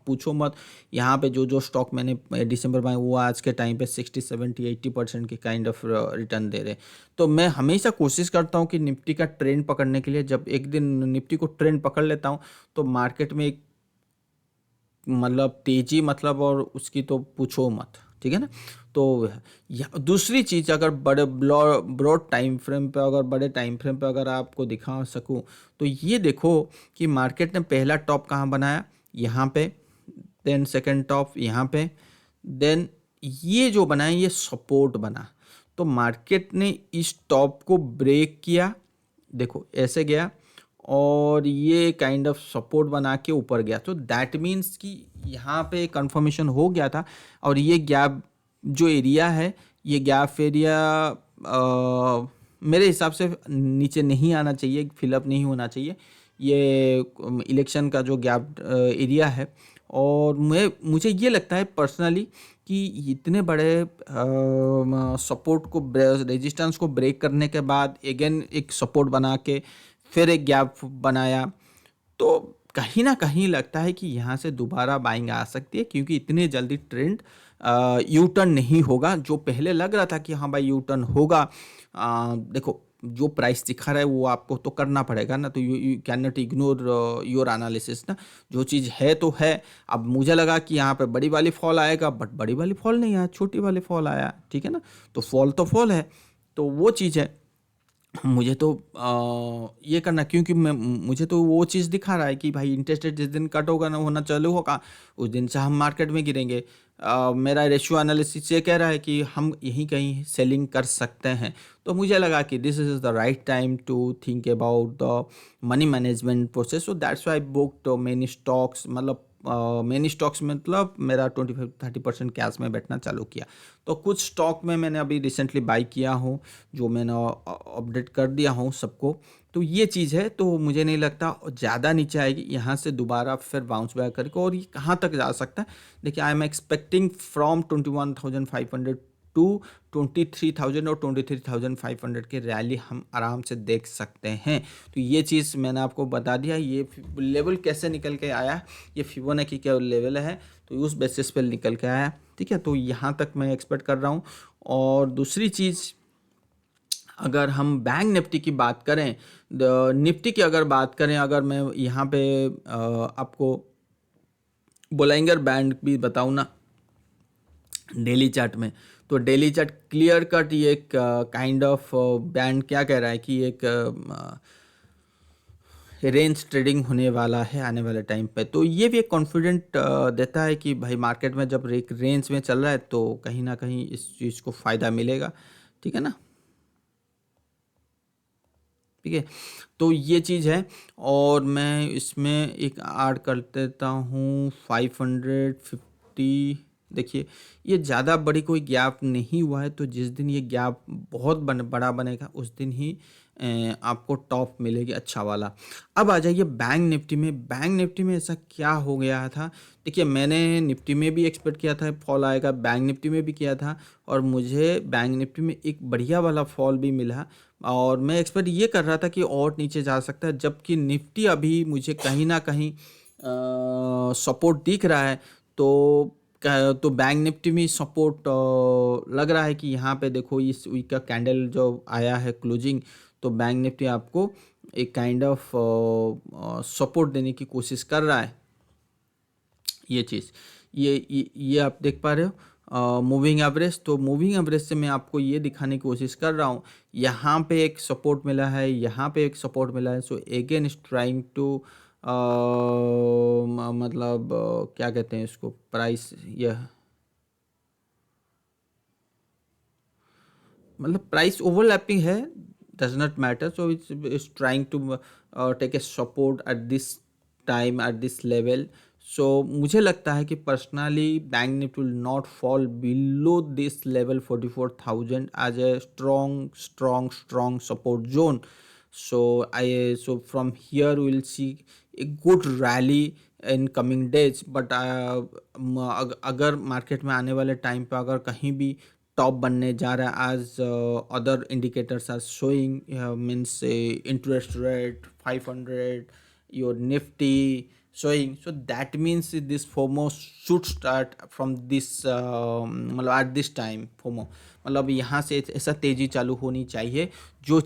S1: पूछो मत, यहाँ पे जो स्टॉक मैंने दिसंबर में वो आज के टाइम पे 60, 70, 80% की काइंड ऑफ रिटर्न दे रहे। तो मैं हमेशा कोशिश करता हूँ कि निफ्टी का ट्रेंड पकड़ने के लिए, जब एक दिन निफ्टी को ट्रेंड पकड़ लेता हूँ तो मार्केट में एक मतलब तेजी मतलब और उसकी तो पूछो मत, ठीक है ना। तो दूसरी चीज़, अगर बड़े ब्रॉड टाइम फ्रेम पे, अगर बड़े टाइम फ्रेम पे अगर आपको दिखा सकूं, तो ये देखो कि मार्केट ने पहला टॉप कहाँ बनाया, यहाँ पे, देन सेकंड टॉप यहाँ पे, देन ये जो बनाया ये सपोर्ट बना। तो मार्केट ने इस टॉप को ब्रेक किया, देखो ऐसे गया और ये काइंड ऑफ सपोर्ट बना के ऊपर गया। तो दैट मीन्स कि यहाँ पे कंफर्मेशन हो गया था, और ये गैप जो एरिया है, ये गैप एरिया मेरे हिसाब से नीचे नहीं आना चाहिए, फिलअप नहीं होना चाहिए ये इलेक्शन का जो गैप एरिया है। और मुझे ये लगता है पर्सनली कि इतने बड़े सपोर्ट को, रेजिस्टेंस को ब्रेक करने के बाद अगेन एक सपोर्ट बना के फिर एक गैप बनाया, तो कहीं ना कहीं लगता है कि यहाँ से दोबारा बाइंग आ सकती है, क्योंकि इतने जल्दी ट्रेंड यू टर्न नहीं होगा। जो पहले लग रहा था कि हाँ भाई यू टर्न होगा, देखो जो प्राइस दिखा रहा है वो आपको तो करना पड़ेगा ना, तो you can not ignore your analysis ना, जो चीज़ है तो है। अब मुझे लगा कि यहाँ पे बड़ी वाली फॉल आएगा, बट बड़ी वाली फॉल नहीं आया, छोटी वाली फॉल आया, ठीक है ना। तो फॉल है, तो वो चीज़ है। मुझे तो ये करना, क्योंकि मैं मुझे तो वो चीज़ दिखा रहा है कि भाई इंटरेस्ट रेट जिस दिन कट होगा ना होना चालू होगा, उस दिन से हम मार्केट में गिरेंगे। मेरा रेशियो एनालिसिस ये कह रहा है कि हम यहीं कहीं सेलिंग कर सकते हैं। तो मुझे लगा कि this is the right time to think about the money management process. So that's why booked many stocks, मतलब मेनी स्टॉक्स मतलब मेरा 25-30% कैश में बैठना चालू किया। तो कुछ स्टॉक में मैंने अभी रिसेंटली बाई किया हूँ, जो मैंने अपडेट कर दिया हूँ सबको। तो ये चीज़ है, तो मुझे नहीं लगता ज़्यादा नीचे आएगी, यहाँ से दोबारा फिर बाउंस बैक करके। और ये कहाँ तक जा सकता है, देखिए I am expecting from 21,500 to 23,000 और 23,500 की रैली हम आराम से देख सकते हैं। तो ये चीज़ मैंने आपको बता दिया। ये लेवल कैसे निकल के आया, ये फिबोनाची का लेवल है, तो उस बेसिस पे निकल के आया। ठीक है, तो यहाँ तक मैं एक्सपेक्ट कर रहा हूँ। और दूसरी चीज़, अगर हम बैंक निफ्टी की बात करें, निफ्टी की अगर बात करें, अगर मैं यहाँ पे आपको बोलाइंगर बैंड भी बताऊँ ना डेली चार्ट में, तो डेली चार्ट क्लियर कट ये एक काइंड ऑफ बैंड क्या कह रहा है कि एक रेंज ट्रेडिंग होने वाला है आने वाले टाइम पे। तो ये भी एक कॉन्फिडेंट देता है कि भाई मार्केट में जब एक रेंज में चल रहा है तो कहीं ना कहीं इस चीज़ को फ़ायदा मिलेगा। ठीक है ना, ठीक है, तो ये चीज़ है। और मैं इसमें एक ऐड कर देता हूँ 550। देखिए, ये ज़्यादा बड़ी कोई गैप नहीं हुआ है, तो जिस दिन ये गैप बहुत बड़ा बनेगा उस दिन ही आपको टॉप मिलेगी अच्छा वाला। अब आ जाइए बैंक निफ्टी में। बैंक निफ्टी में ऐसा क्या हो गया था, देखिए मैंने निफ्टी में भी एक्सपेक्ट किया था फॉल आएगा, बैंक निफ्टी में भी किया था, और मुझे बैंक निफ्टी में एक बढ़िया वाला फॉल भी मिला। और मैं एक्सपेक्ट ये कर रहा था कि और नीचे जा सकता है, जबकि निफ्टी अभी मुझे कहीं ना कहीं सपोर्ट दिख रहा है। तो तो बैंक निफ्टी में सपोर्ट लग रहा है कि यहाँ पे देखो इस वीक का कैंडल जो आया है क्लोजिंग, तो बैंक निफ्टी आपको एक काइंड ऑफ सपोर्ट देने की कोशिश कर रहा है। ये चीज़, ये आप देख पा रहे हो मूविंग एवरेज। तो मूविंग एवरेज से मैं आपको ये दिखाने की कोशिश कर रहा हूँ, यहाँ पे एक सपोर्ट मिला है, यहाँ पे एक सपोर्ट मिला है। So again is trying to मतलब क्या कहते हैं इसको, प्राइस, यह मतलब प्राइस ओवरलैपिंग है, does not matter. So it's trying to take a support at this time, at this level. So मुझे लगता है कि personally bank Nifty will not fall below this level 44,000 as a strong strong strong support zone. So from here we will see a good rally in coming days, but अगर market में आने वाले time पे अगर कहीं भी टॉप बनने जा रहा है, as other indicators are showing, means interest rate 500, your Nifty showing, so that means this FOMO should start from this मतलब at this time FOMO, मतलब यहाँ से ऐसा तेज़ी चालू होनी चाहिए। जो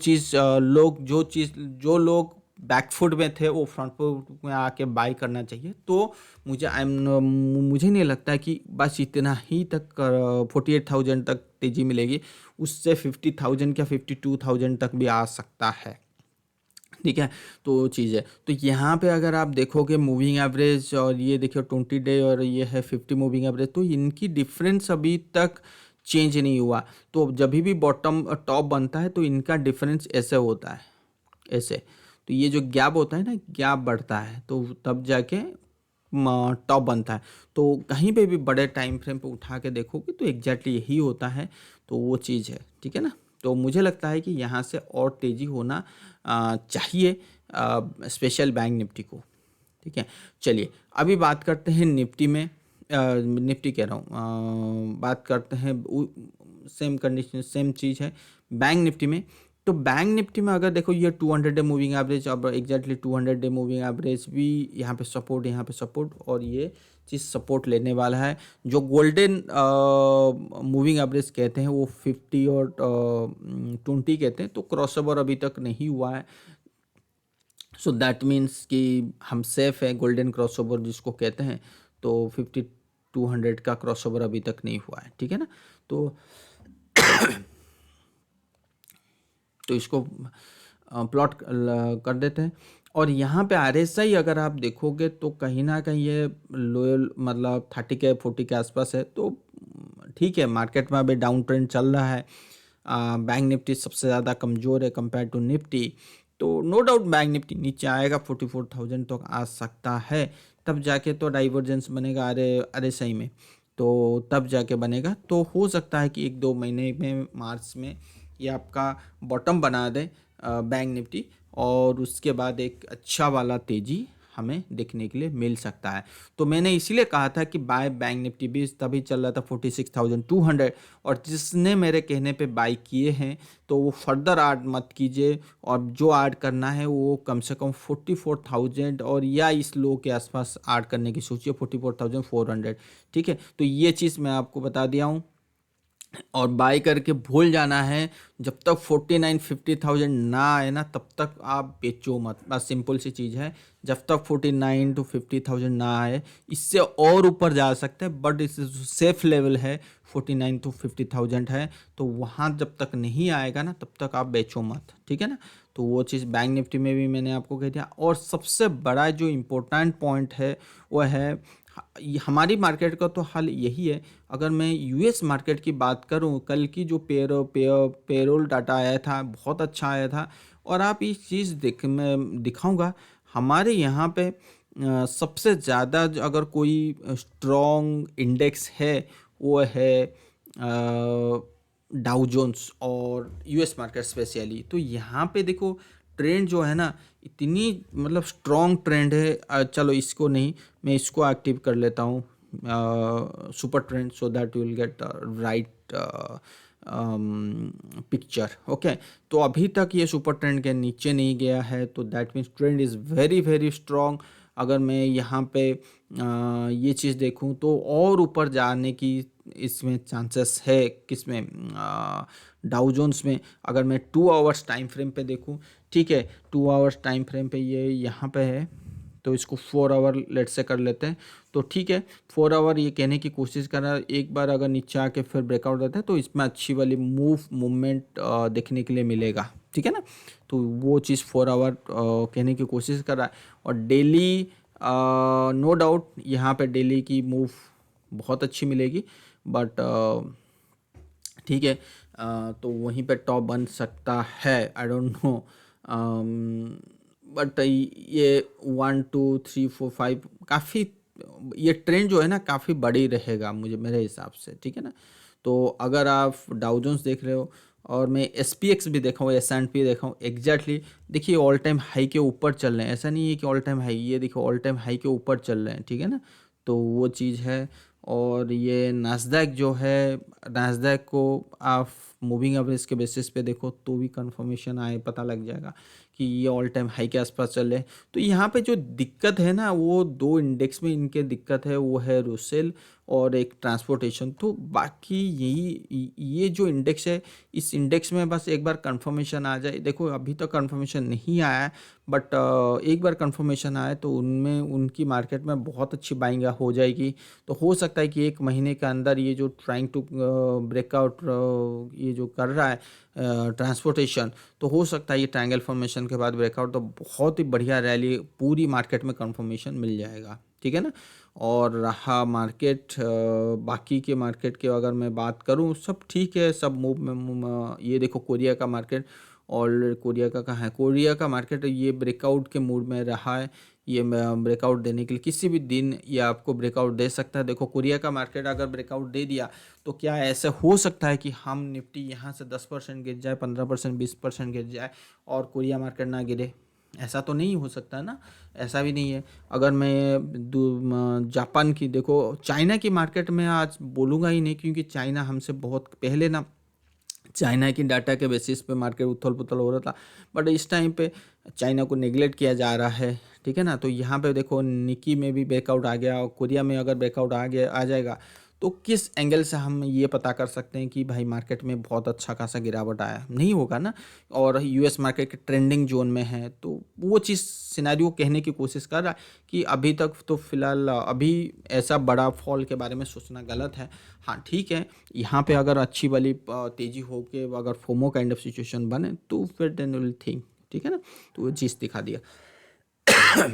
S1: लोग बैकफुट में थे वो फ्रंट फुट में आके बाई करना चाहिए। तो मुझे नहीं लगता कि बस इतना ही तक 48,000 तक तेज़ी मिलेगी, उससे 50,000 या 52,000 तक भी आ सकता है। ठीक है, तो चीज़ है। तो यहाँ पे अगर आप देखोगे मूविंग एवरेज, और ये देखिए 20 डे और ये है 50 मूविंग एवरेज, तो इनकी डिफरेंस अभी तक चेंज नहीं हुआ। तो जब भी बॉटम टॉप बनता है तो इनका डिफरेंस ऐसे होता है, ऐसे। तो ये जो गैप होता है ना, गैप बढ़ता है तो तब जाके टॉप बनता है। तो कहीं पे भी बड़े टाइम फ्रेम पे उठा के देखोगे तो एग्जैक्टली यही होता है। तो वो चीज़ है, ठीक है ना। तो मुझे लगता है कि यहाँ से और तेज़ी होना चाहिए, स्पेशल बैंक निफ्टी को। ठीक है, चलिए अभी बात करते हैं निफ्टी में। निफ्टी कह रहा हूँ, बात करते हैं सेम कंडीशन सेम चीज़ है बैंक निफ्टी में। तो बैंक निफ्टी में अगर देखो ये 200 डे मूविंग एवरेज, अब एग्जैक्टली 200 डे मूविंग एवरेज भी यहाँ पे सपोर्ट, यहाँ पे सपोर्ट, और ये चीज़ सपोर्ट लेने वाला है। जो गोल्डन मूविंग एवरेज कहते हैं वो 50 और 20 कहते हैं। तो क्रॉसओवर अभी तक नहीं हुआ है, सो दैट मीन्स कि हम सेफ है, गोल्डन क्रॉसओवर जिसको कहते हैं। तो 50-200 का क्रॉसओवर अभी तक नहीं हुआ है, ठीक है ना। तो तो इसको प्लॉट कर देते हैं। और यहाँ पे RSI अगर आप देखोगे तो कहीं ना कहीं ये लोयल मतलब 30 के 40 के आसपास है। तो ठीक है, मार्केट में अभी डाउन ट्रेंड चल रहा है। बैंक निफ्टी सबसे ज़्यादा कमज़ोर है कंपेयर टू निफ्टी। तो नो डाउट बैंक निफ्टी नीचे आएगा, 44,000 तक आ सकता है। तब जाके तो डाइवर्जेंस बनेगा RSI में, तो तब जाके बनेगा। तो हो सकता है कि 1-2 महीने में, मार्च में ये आपका बॉटम बना दे बैंक निफ्टी, और उसके बाद एक अच्छा वाला तेज़ी हमें देखने के लिए मिल सकता है। तो मैंने इसीलिए कहा था कि बाय बैंक निफ्टी भी तभी चल रहा था 46,200, और जिसने मेरे कहने पे बाई किए हैं तो वो फर्दर ऐड मत कीजिए, और जो ऐड करना है वो कम से कम 44,000 और या इस लो के आसपास ऐड करने की सोचिए, 44,400। ठीक है, तो ये चीज़ मैं आपको बता दिया हूँ। और बाय करके भूल जाना है, जब तक 49-50,000 ना आए ना तब तक आप बेचो मत। बस सिंपल सी चीज़ है, जब तक 49-50,000 ना आए। इससे और ऊपर जा सकते हैं, बट इस सेफ लेवल है 49-50,000 है। तो वहाँ जब तक नहीं आएगा ना तब तक आप बेचो मत, ठीक है ना। तो वो चीज़ बैंक निफ्टी में भी मैंने आपको कह दिया। और सबसे बड़ा जो इम्पोर्टेंट पॉइंट है वो है, हमारी मार्केट का तो हाल यही है। अगर मैं US मार्केट की बात करूं, कल की जो पेरोल डाटा आया था बहुत अच्छा आया था। और आप इस चीज़ मैं दिखाऊंगा, हमारे यहाँ पे सबसे ज़्यादा अगर कोई स्ट्रॉन्ग इंडेक्स है वो है डाउ जोन्स और US मार्केट स्पेशली। तो यहाँ पे देखो ट्रेंड जो है ना, इतनी मतलब स्ट्रॉन्ग ट्रेंड है। चलो इसको नहीं, मैं इसको एक्टिव कर लेता हूँ, super trend, so that you will get right picture. Okay, तो अभी तक ये सुपर ट्रेंड के नीचे नहीं गया है, तो that means trend is very very strong. अगर मैं यहाँ पे ये चीज़ देखूँ तो और ऊपर जाने की इसमें चांसेस है। किसमें? डाउ जोन्स में। अगर मैं 2 आवर्स टाइम फ्रेम पे देखूँ, ठीक है, 2 आवर्स टाइम फ्रेम पे ये यहाँ पे है, तो इसको 4 आवर लेट से कर लेते हैं। तो ठीक है, 4 आवर ये कहने की कोशिश कर रहा है, एक बार अगर नीचे आके फिर ब्रेकआउट देता है तो इसमें अच्छी वाली मूवमेंट देखने के लिए मिलेगा, ठीक है ना। तो वो चीज़ 4 आवर कहने की कोशिश कर रहा है। और डेली नो डाउट यहाँ पे डेली की मूव बहुत अच्छी मिलेगी, बट ठीक है, तो वहीं पे टॉप बन सकता है, आई डोंट नो। बट ये 1 2 3 4 5 काफ़ी, ये ट्रेंड जो है ना काफ़ी बड़ी रहेगा मुझे, मेरे हिसाब से, ठीक है ना। तो अगर आप डाउ जोन्स देख रहे हो और मैं SPX भी देखा हूँ, S&P देखा हूँ, एग्जैक्टली देखिए ऑल टाइम हाई के ऊपर चल रहे हैं। ऐसा नहीं है कि ऑल टाइम हाई, ये देखो ऑल टाइम हाई के ऊपर चल रहे हैं, ठीक है ना। तो वो चीज़ है। और ये नास्डैक जो है, नास्डैक को आप मूविंग एवरेज के बेसिस पे देखो तो भी कंफर्मेशन आए, पता लग जाएगा कि ये ऑल टाइम हाई के आसपास चल रहे हैं। तो यहाँ पे जो दिक्कत है ना, वो 2 इंडेक्स में इनके दिक्कत है, वो है रुसेल और एक ट्रांसपोर्टेशन। तो बाकी यही ये जो इंडेक्स है, इस इंडेक्स में बस एक बार कंफर्मेशन आ जाए। देखो अभी तक कंफर्मेशन नहीं आया है, बट एक बार कंफर्मेशन आए तो उनमें उनकी मार्केट में बहुत अच्छी बाइंग हो जाएगी। तो हो सकता है कि 1 महीने के अंदर ये जो ट्राइंग टू ब्रेकआउट ये जो कर रहा है ट्रांसपोर्टेशन, तो हो सकता है ये ट्रायंगल फॉर्मेशन के बाद ब्रेकआउट, तो बहुत ही बढ़िया रैली पूरी मार्केट में कंफर्मेशन मिल जाएगा, ठीक है ना। और रहा मार्केट, बाकी के मार्केट के अगर मैं बात करूं, सब ठीक है, सब मूव में। ये देखो कोरिया का मार्केट, और कोरिया का कहाँ है, कोरिया का मार्केट ये ब्रेकआउट के मूड में रहा है। ये ब्रेकआउट देने के लिए किसी भी दिन ये आपको ब्रेकआउट दे सकता है। देखो कोरिया का मार्केट अगर ब्रेकआउट दे दिया तो क्या ऐसा हो सकता है कि हम निफ्टी यहाँ से 10% गिर जाए, 15%, 20% गिर जाए और कोरिया मार्केट ना गिरे? ऐसा तो नहीं हो सकता ना, ऐसा भी नहीं है। अगर मैं जापान की, देखो चाइना की मार्केट में आज बोलूँगा ही नहीं, क्योंकि चाइना हमसे बहुत पहले ना, चाइना की डाटा के बेसिस पे मार्केट उथल पुथल हो रहा था, बट इस टाइम पे चाइना को नेगलेक्ट किया जा रहा है, ठीक है ना। तो यहाँ पे देखो निकी में भी ब्रेकआउट आ गया, और कोरिया में अगर ब्रेकआउट आ जाएगा तो किस एंगल से हम ये पता कर सकते हैं कि भाई मार्केट में बहुत अच्छा खासा गिरावट आया है? नहीं होगा ना। और यूएस मार्केट के ट्रेंडिंग जोन में है, तो वो चीज़ सिनेरियो कहने की कोशिश कर रहा है कि अभी तक तो फिलहाल अभी ऐसा बड़ा फॉल के बारे में सोचना गलत है। हाँ ठीक है, यहाँ पे अगर अच्छी वाली तेज़ी हो के अगर फोमो काइंड ऑफ सिचुएशन बने तो फिर देन विल थिंक, ठीक है ना। तो वो चीज़ दिखा दिया।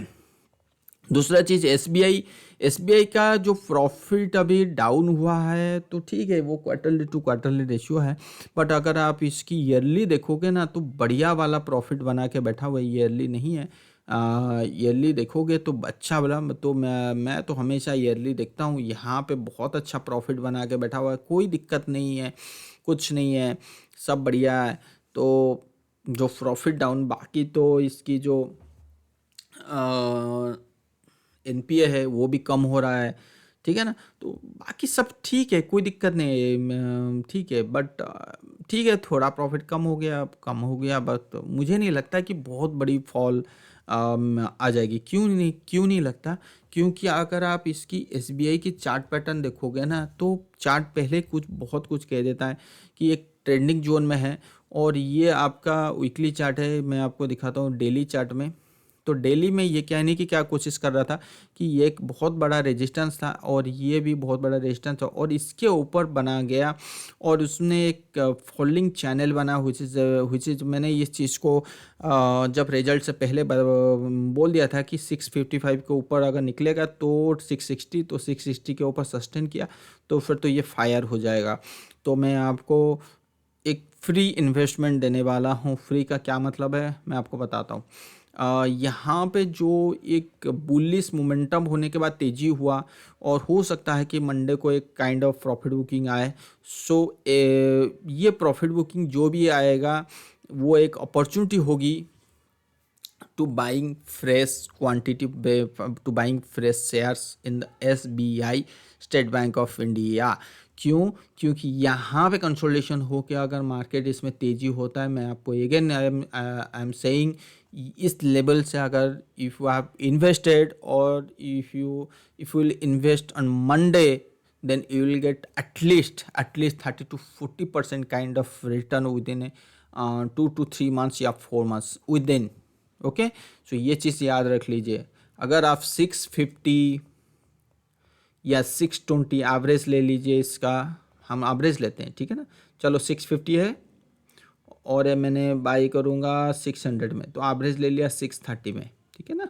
S1: दूसरा चीज़ एसबीआई का जो प्रॉफिट अभी डाउन हुआ है, तो ठीक है वो क्वार्टरली टू क्वार्टरली रेशियो है, बट अगर आप इसकी ईयरली देखोगे ना तो बढ़िया वाला प्रॉफिट बना के बैठा हुआ है, ईयरली नहीं है। ईयरली देखोगे तो अच्छा वाला, तो मैं तो हमेशा ईयरली देखता हूँ। यहाँ पे बहुत अच्छा प्रॉफिट बना के बैठा हुआ है, कोई दिक्कत नहीं है, कुछ नहीं है, सब बढ़िया है। तो जो प्रॉफिट डाउन, बाकी तो इसकी जो एनपीए है वो भी कम हो रहा है, ठीक है ना। तो बाकी सब ठीक है, कोई दिक्कत नहीं है, ठीक है। बट ठीक है, थोड़ा प्रॉफिट कम हो गया बट मुझे नहीं लगता कि बहुत बड़ी फॉल आ जाएगी। क्यों नहीं लगता? क्योंकि अगर आप इसकी एसबीआई की चार्ट पैटर्न देखोगे ना, तो चार्ट पहले बहुत कुछ कह देता है कि एक ट्रेंडिंग जोन में है। और ये आपका वीकली चार्ट है, मैं आपको दिखाता हूँ डेली चार्ट में। तो डेली में ये कहने की क्या कोशिश कर रहा था कि ये एक बहुत बड़ा रेजिस्टेंस था और ये भी बहुत बड़ा रेजिस्टेंस था, और इसके ऊपर बना गया और उसने एक फॉलिंग चैनल बना, which is मैंने इस चीज़ को जब रिजल्ट से पहले बोल दिया था कि 655 के ऊपर अगर निकलेगा तो 660, तो 660 के ऊपर सस्टेन किया तो फिर तो ये फायर हो जाएगा। तो मैं आपको एक फ्री इन्वेस्टमेंट देने वाला हूँ। फ्री का क्या मतलब है मैं आपको बताता हूँ। यहाँ पे जो एक बुलिश मोमेंटम होने के बाद तेज़ी हुआ, और हो सकता है कि मंडे को एक काइंड ऑफ प्रॉफिट बुकिंग आए। सो ये प्रॉफिट बुकिंग जो भी आएगा वो एक अपॉर्चुनिटी होगी to buying fresh quantity to buying fresh shares in the SBI state bank of India. क्यों? क्योंकि यहाँ पे कंसोलिडेशन हो के अगर मार्केट इसमें तेज़ी होता है, मैं आपको अगेन आई एम सेइंग, इस लेवल से अगर इफ़ यू हैव इन्वेस्टेड और if you will invest on Monday, then you will get at least 30 to 40% kind of return within 2 to 3 months या 4 months within। ओके, सो ये चीज़ याद रख लीजिए। अगर आप 650 या 620 एवरेज ले लीजिए, इसका हम एवरेज लेते हैं, ठीक है ना। चलो 650 है और ये मैंने बाई करूँगा 600 में, तो एवरेज ले लिया 630 में, ठीक है ना।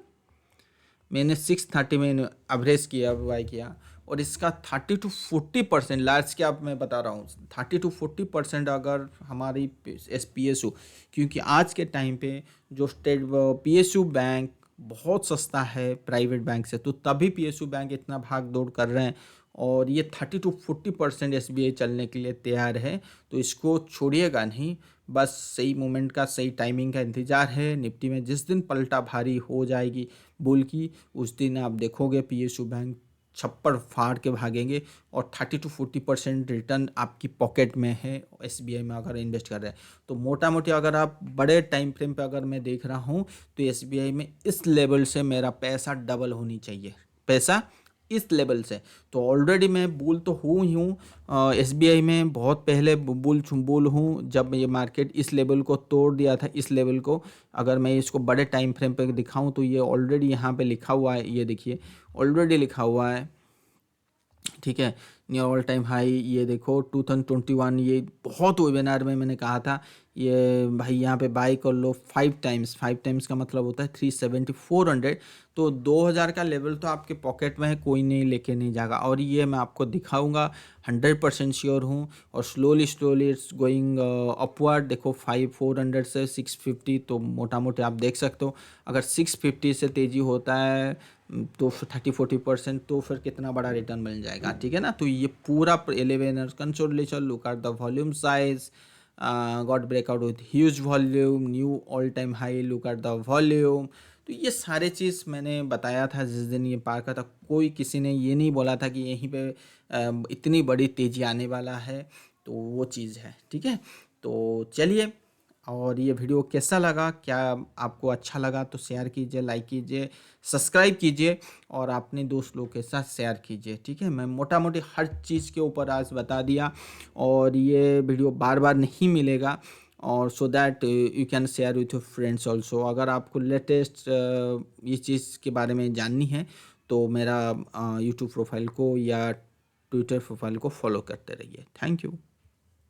S1: मैंने 630 में एवरेज किया, बाई किया, और इसका 30 to 40% लार्ज कैप मैं बता रहा हूँ, 30 to 40% अगर हमारी एस पी एस यू, क्योंकि आज के टाइम पे जो state P S U bank बहुत सस्ता है प्राइवेट बैंक से, तो तभी पी एस यू बैंक इतना भाग दौड़ कर रहे हैं, और ये 30 to 40% एस बी आई चलने के लिए तैयार है। तो इसको छोड़िएगा नहीं, बस सही मोमेंट का, सही टाइमिंग का इंतज़ार है। निफ्टी में जिस दिन पलटा भारी हो जाएगी बुल की, उस दिन आप देखोगे पीएसयू बैंक छप्पर फाड़ के भागेंगे, और 30 to 40% रिटर्न आपकी पॉकेट में है एसबीआई में अगर इन्वेस्ट कर रहे हैं। तो मोटा मोटी अगर आप बड़े टाइम फ्रेम पे अगर मैं देख रहा हूँ, तो एसबीआई में इस लेवल से मेरा पैसा डबल होनी चाहिए, पैसा इस लेवल से। तो ऑलरेडी मैं बुल तो हूँ ही हूँ एसबीआई में, बहुत पहले बुल हूँ, जब ये मार्केट इस लेवल को तोड़ दिया था, इस लेवल को अगर मैं इसको बड़े टाइम फ्रेम पे दिखाऊं तो ये ऑलरेडी यहाँ पे लिखा हुआ है, ये देखिए ऑलरेडी लिखा हुआ है, ठीक है। नियर ऑल टाइम हाई, ये देखो 2021, ये बहुत वेबिनार में मैंने कहा था ये भाई यहाँ पे बाई कर लो 5 टाइम्स का मतलब होता है 370 400। तो 2000 का लेवल तो आपके पॉकेट में है, कोई नहीं लेके नहीं जाएगा, और ये मैं आपको दिखाऊंगा, 100% श्योर हूँ। और स्लोली इट्स गोइंग अपवर्ड। देखो 400 से 650, तो मोटा मोटी आप देख सकते हो, अगर 650 से तेज़ी होता है तो 30-40%, तो फिर कितना बड़ा रिटर्न मिल जाएगा, ठीक है ना। तो ये पूरा 11 consolidation, look at the volume size, got breakout with huge volume, knew all time high, look at the volume. तो ये सारे चीज़ मैंने बताया था जिस दिन ये पार का था। कोई किसी ने ये नहीं बोला था कि यहीं पे इतनी बड़ी तेज़ी आने वाला है, तो वो चीज़ है, ठीक है। तो चलिए और ये वीडियो कैसा लगा, क्या आपको अच्छा लगा तो शेयर कीजिए, लाइक कीजिए, सब्सक्राइब कीजिए और अपने दोस्त लोग के साथ शेयर कीजिए। ठीक है, मैं मोटा मोटी हर चीज़ के ऊपर आज बता दिया और ये वीडियो बार बार नहीं मिलेगा, और so that you can share with your friends also. अगर आपको लेटेस्ट ये चीज़ के बारे में जाननी है तो मेरा यूट्यूब प्रोफाइल को या ट्विटर प्रोफाइल को फॉलो करते रहिए। Thank you.